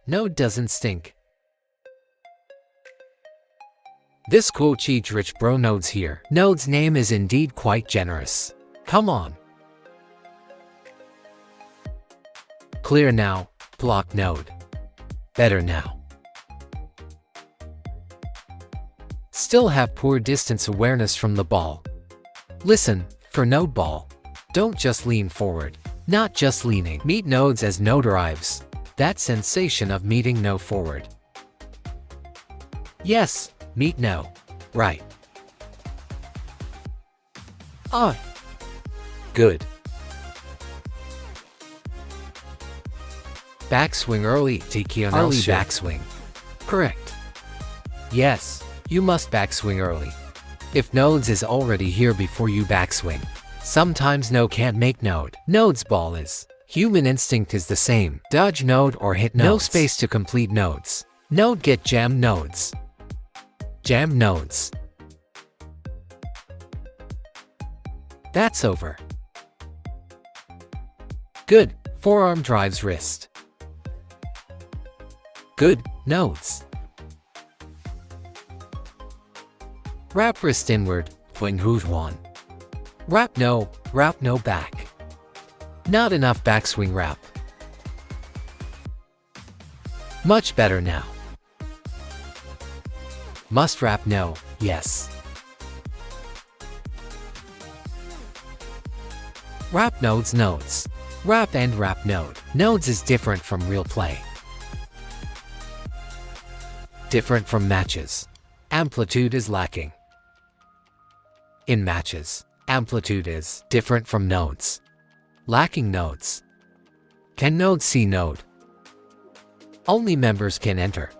Node doesn't stink. This quote cheat rich bro Node's here. Node's name is indeed quite generous. Come on. Clear now, block Node. Better now. Still have poor distance awareness from the ball. Listen, for Node ball. Don't just lean forward. Not just leaning. Meet nodes as Node arrives. That sensation of meeting no forward. Yes, meet no. Right. Good. Backswing early, tiki on early backswing. Correct. Yes, you must backswing early. If nodes is already here before you backswing. Sometimes no can't make node. Node's ball is. Human instinct is the same. Dodge node or hit nodes. No space to complete nodes. Node get jammed nodes. Jam nodes. That's over. Good. Forearm drives wrist. Good. Nodes. Wrap wrist inward. Wing hoot one. Wrap no back. Not enough backswing wrap. Much better now. Must wrap no, yes. Wrap nodes nodes. Wrap and wrap node. Nodes is different from real play. Different from matches. Amplitude is lacking. In matches, amplitude is different from nodes. Lacking nodes. Can node see node? Only members can enter.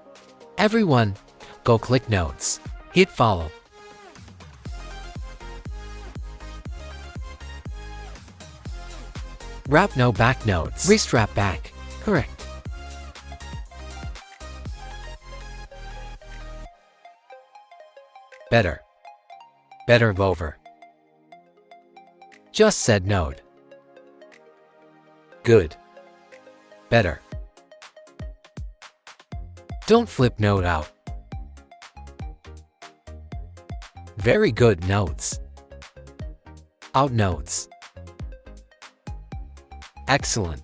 Everyone, go click nodes. Hit follow. Wrap no back nodes. Wrist wrap back. Correct. Better. Better over. Just said node. Good. Better. Don't flip node out. Very good nodes. Out nodes. Excellent.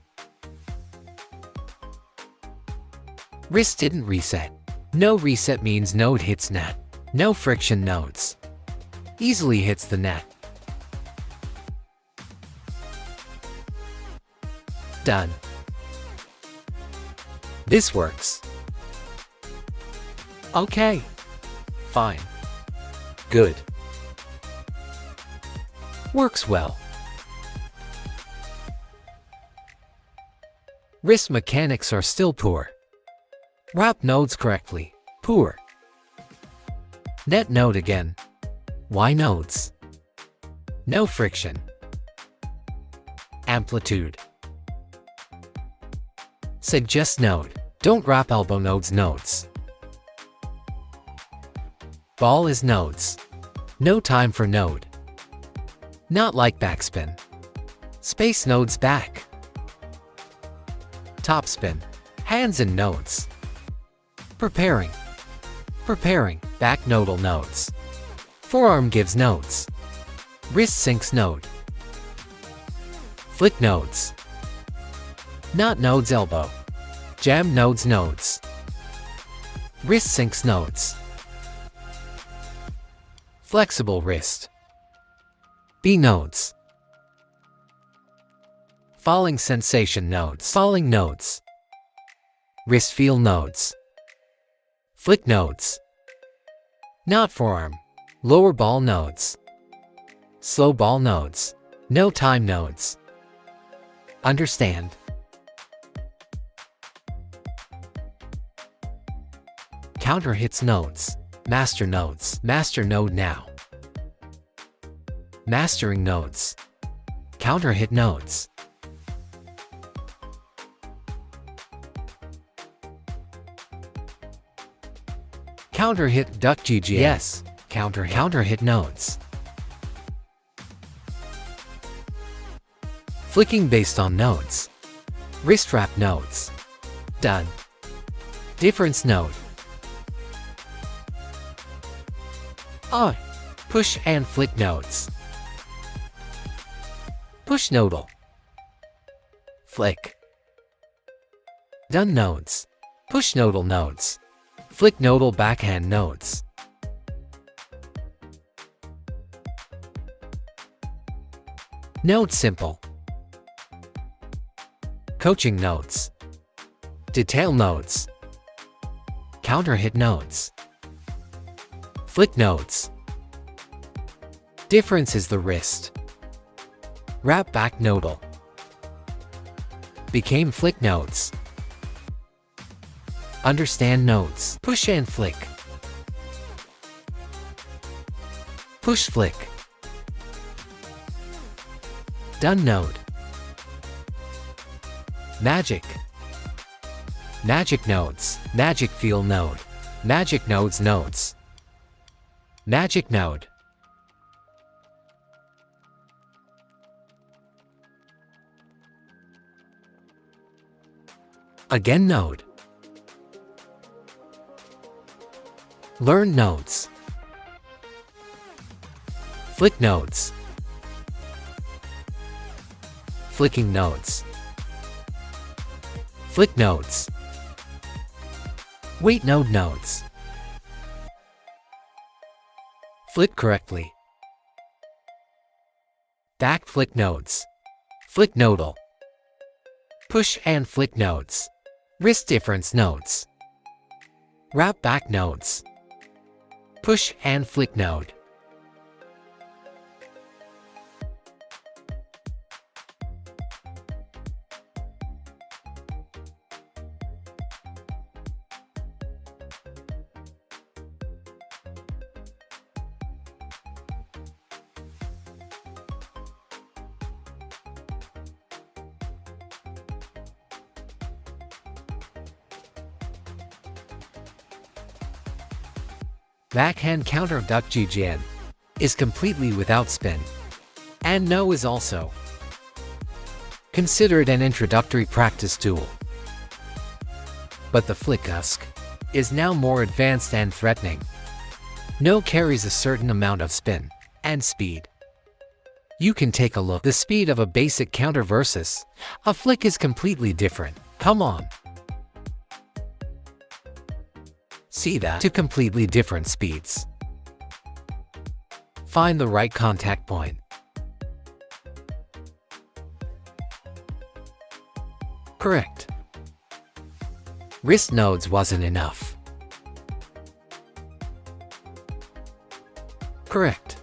Wrist didn't reset. No reset means node hits net. No friction nodes. Easily hits the net. Done. This works. Okay. Fine. Good. Works well. Wrist mechanics are still poor. Wrap nodes correctly. Poor. Net node again. Why nodes? No friction. Amplitude. Suggest node. Don't wrap elbow nodes nodes. Ball is nodes. No time for node. Not like backspin. Space nodes back. Topspin. Hands in nodes. Preparing. Preparing. Back nodal nodes. Forearm gives nodes. Wrist sinks node. Flick nodes. Not nodes elbow. Jam nodes nodes. Wrist sinks nodes. Flexible wrist. B nodes. Falling sensation nodes. Falling nodes. Wrist feel nodes. Flick nodes. Not forearm. Lower ball nodes. Slow ball nodes. No time nodes. Understand. Counter hits nodes. Master nodes. Master node now. Mastering nodes. Counter hit nodes. Counter hit duck GG. Yes. Counter hit nodes. Flicking based on nodes. Wrist wrap nodes. Done. Difference node. Push and flick nodes. Push nodal. Flick. Done nodes. Push nodal nodes. Flick nodal backhand nodes. Node simple. Coaching nodes. Detail nodes. Counter hit nodes. Flick nodes. Difference is the wrist. Wrap back nodal. Became flick nodes. Understand nodes. Push and flick. Push flick. Done node. Magic. Magic nodes. Magic feel node. Magic nodes nodes. Magic node. Again node. Learn nodes. Flick nodes. Flicking nodes. Flick nodes. Wait node nodes. Flick correctly. Back flick nodes. Flick nodal. Push and flick nodes. Wrist difference nodes. Wrap back nodes. Push and flick node. Backhand counter duck GGN is completely without spin. And no is also considered an introductory practice tool. But the flick-usk is now more advanced and threatening. No carries a certain amount of spin and speed. You can take a look. The speed of a basic counter versus a flick is completely different. Come on. See that? Two completely different speeds. Find the right contact point. Correct. Wrist nodes wasn't enough. Correct.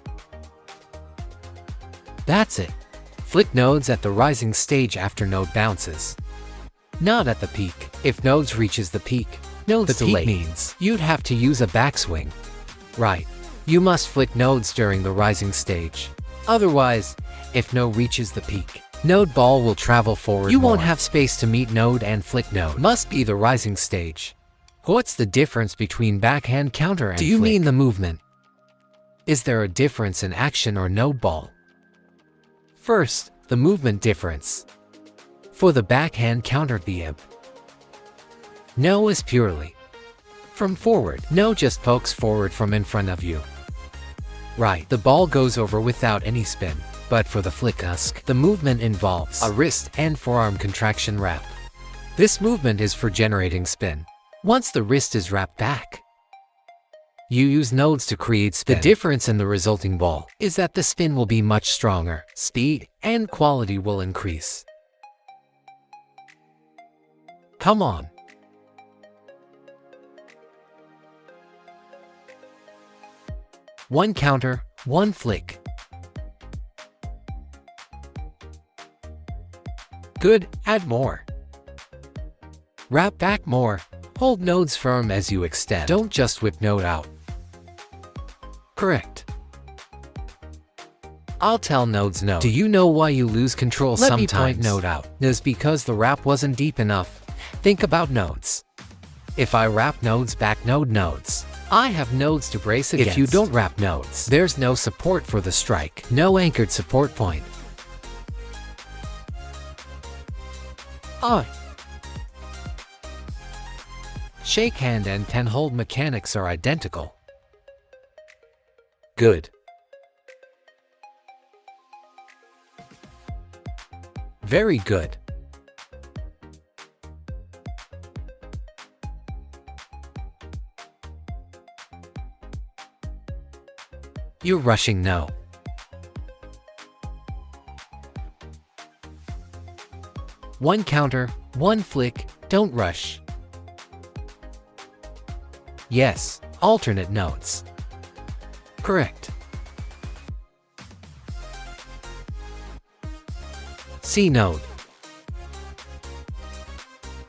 That's it. Flick nodes at the rising stage after node bounces. Not at the peak. If nodes reaches the peak, nodes delay means you'd have to use a backswing. Right. You must flick nodes during the rising stage. Otherwise, if node reaches the peak, node ball will travel forward. You won't have space to meet node and flick node. Must be the rising stage. What's the difference between backhand counter and flick? Do you mean the movement? Is there a difference in action or node ball? First, the movement difference. For the backhand counter, the ib no is purely from forward. No just pokes forward from in front of you. Right, the ball goes over without any spin. But for the flick-usk, the movement involves a wrist and forearm contraction wrap. This movement is for generating spin. Once the wrist is wrapped back, you use nodes to create spin. The difference in the resulting ball is that the spin will be much stronger, speed and quality will increase. Come on. One counter, one flick. Good, add more. Wrap back more. Hold nodes firm as you extend. Don't just whip node out. Correct. I'll tell nodes no. Do you know why you lose control sometimes? Let me point node out. It's because the wrap wasn't deep enough. Think about nodes. If I wrap nodes back nodes, I have nodes to brace against. If you don't wrap nodes, there's no support for the strike. No anchored support point. Shake hand and 10-hold mechanics are identical. Good. Very good. You're rushing no. One counter, one flick, don't rush. Yes, alternate notes. Correct. C note.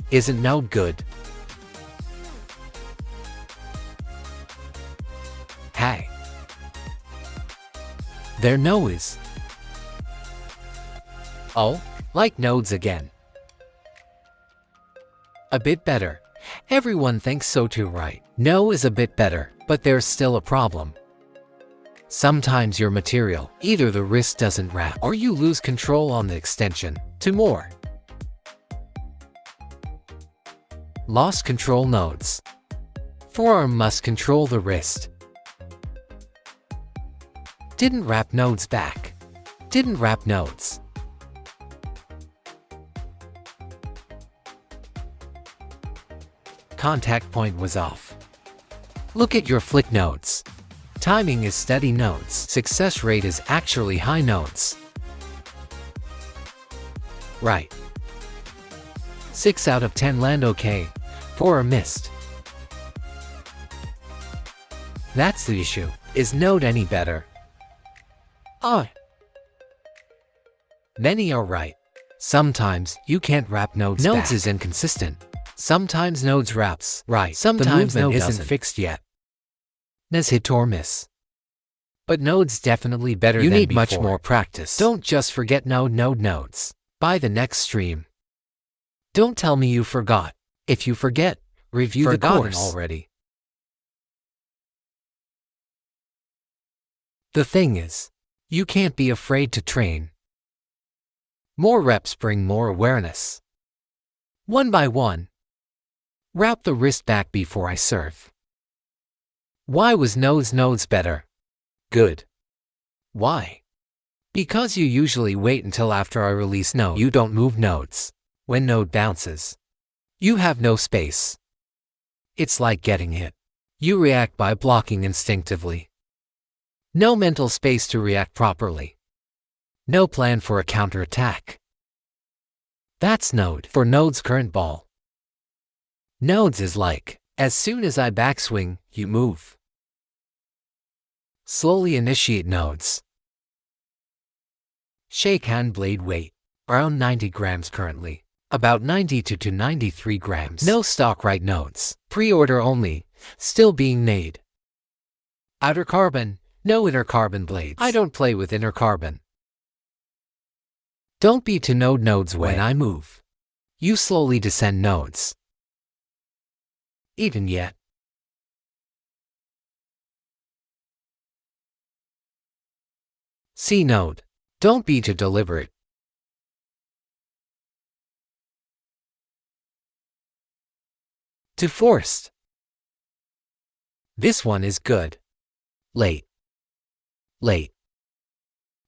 Isn't note good? Hey. Their no is. Oh, like nodes again. A bit better. Everyone thinks so too, right? No is a bit better, but there's still a problem. Sometimes your material, either the wrist doesn't wrap or you lose control on the extension. To more. Lost control nodes. Forearm must control the wrist. Didn't wrap nodes back. Didn't wrap nodes. Contact point was off. Look at your flick nodes. Timing is steady nodes. Success rate is actually high nodes. Right. 6 out of 10 land okay. 4 are missed. That's the issue. Is node any better? Many are right. Sometimes you can't wrap nodes back. Nodes is inconsistent. Sometimes nodes wraps. Right. Sometimes the movement isn't fixed yet. Nes hit or miss. But nodes definitely better than before. You need much more practice. Don't just forget nodes. By the next stream. Don't tell me you forgot. If you forget, review the course already. The thing is, you can't be afraid to train. More reps bring more awareness. One by one. Wrap the wrist back before I serve. Why was nodes better? Good. Why? Because you usually wait until after I release node. You don't move nodes. When node bounces, you have no space. It's like getting hit. You react by blocking instinctively. No mental space to react properly. No plan for a counterattack. That's node for node's current ball. Nodes is like, as soon as I backswing, you move. Slowly initiate nodes. Shake hand blade weight, around 90 grams currently. About 92 to 93 grams. No stock right nodes. Pre-order only, still being made. Outer carbon, no inner carbon blades. I don't play with inner carbon. Don't be to nodes way. When I move, you slowly descend nodes. Even yet. C node. Don't be too deliberate. Too forced. This one is good. Late. Late.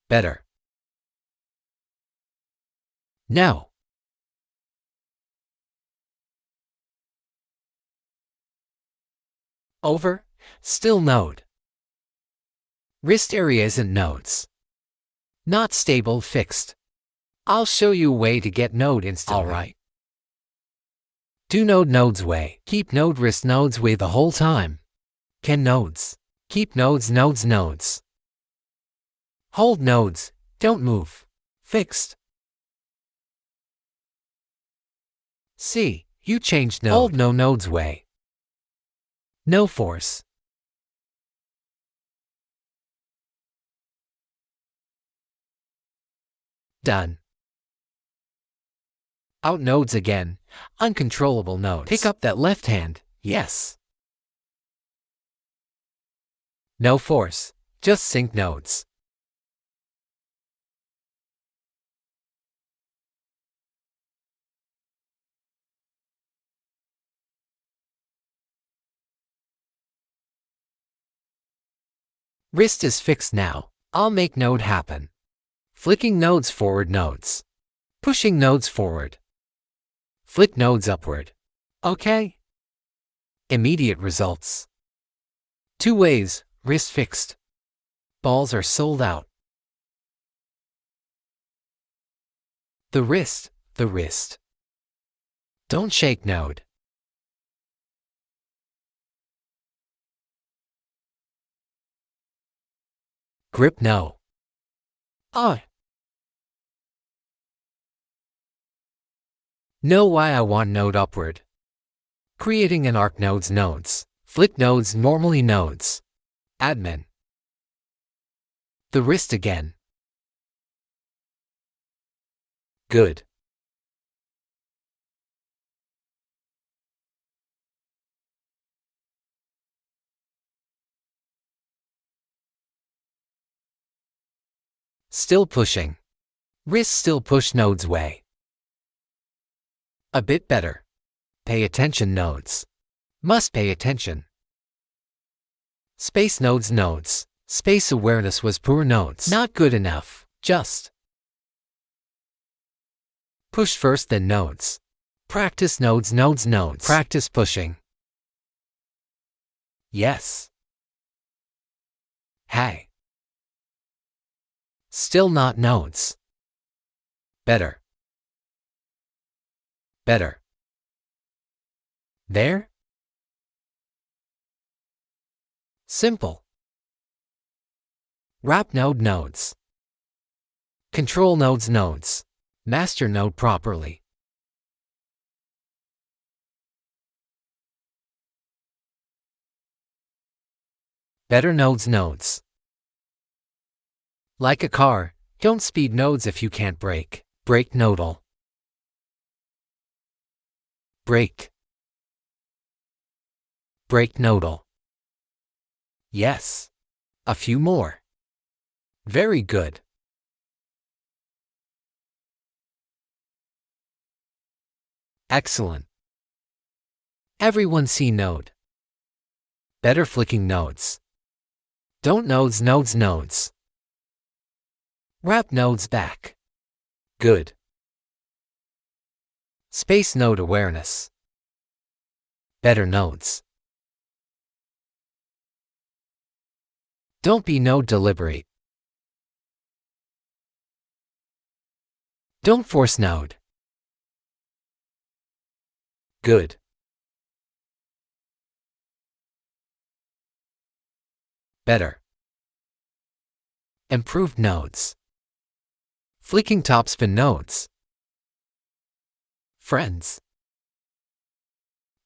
Better. Now. Over. Still node. Wrist area isn't nodes. Not stable fixed. I'll show you a way to get node instantly. Alright. Do nodes way. Keep node wrist nodes way the whole time. Can nodes. Keep nodes. Hold nodes. Don't move. Fixed. C. You changed node. Hold nodes way. No force. Done. Out nodes again. Uncontrollable nodes. Pick up that left hand. Yes. No force. Just sync nodes. Wrist is fixed now. I'll make node happen. Flicking nodes forward nodes. Pushing nodes forward. Flick nodes upward. Okay. Immediate results. 2 ways, wrist fixed. Balls are sold out. The wrist, the wrist. Don't shake node. Grip no. Know why I want node upward. Creating an arc nodes. Flick nodes normally nodes. Admin. The wrist again. Good. Still pushing. Wrist still push nodes way. A bit better. Pay attention nodes. Must pay attention. Space nodes. Space awareness was poor nodes. Not good enough. Just. Push first then nodes. Practice nodes. Practice pushing. Yes. Hey. Still not nodes. Better. Better. There? Simple. Wrap nodes. Control nodes. Master node properly. Better nodes. Like a car, don't speed nodes if you can't brake. Brake nodal. Brake. Brake nodal. Yes. A few more. Very good. Excellent. Everyone see node. Better flicking nodes. Don't nodes. Wrap nodes back. Good. Space node awareness. Better nodes. Don't be node deliberate. Don't force node. Good. Better. Improved nodes. Flicking topspin nodes. Friends.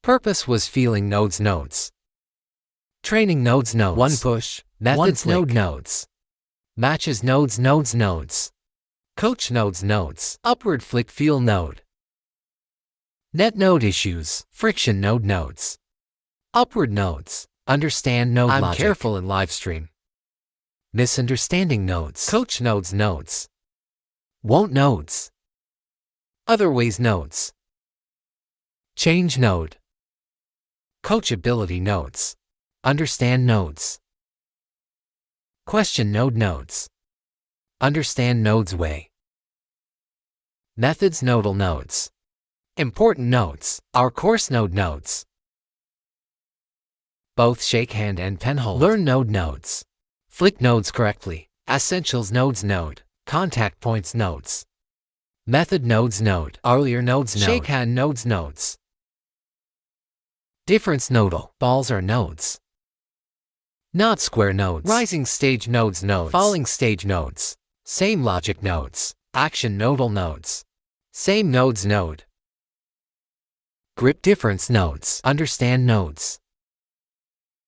Purpose was feeling nodes. Training nodes. One push, methods nodes. Matches nodes. Coach nodes. Upward flick feel node. Net node issues, friction nodes. Upward nodes, understand node logic. I'm careful in live stream. Misunderstanding nodes. Coach nodes. Won't nodes. Other ways nodes. Change node. Coachability nodes. Understand nodes. Question nodes. Understand nodes way. Methods nodal nodes. Important nodes. Our course nodes. Both shake hand and pen hold. Learn nodes. Flick nodes correctly. Essentials node. Contact points nodes. Method nodes Earlier nodes Shake hand nodes. Difference nodal. Balls are nodes. Not square nodes. Rising stage nodes. Falling stage nodes. Same logic nodes. Action nodal nodes. Same nodes Grip difference nodes. Understand nodes.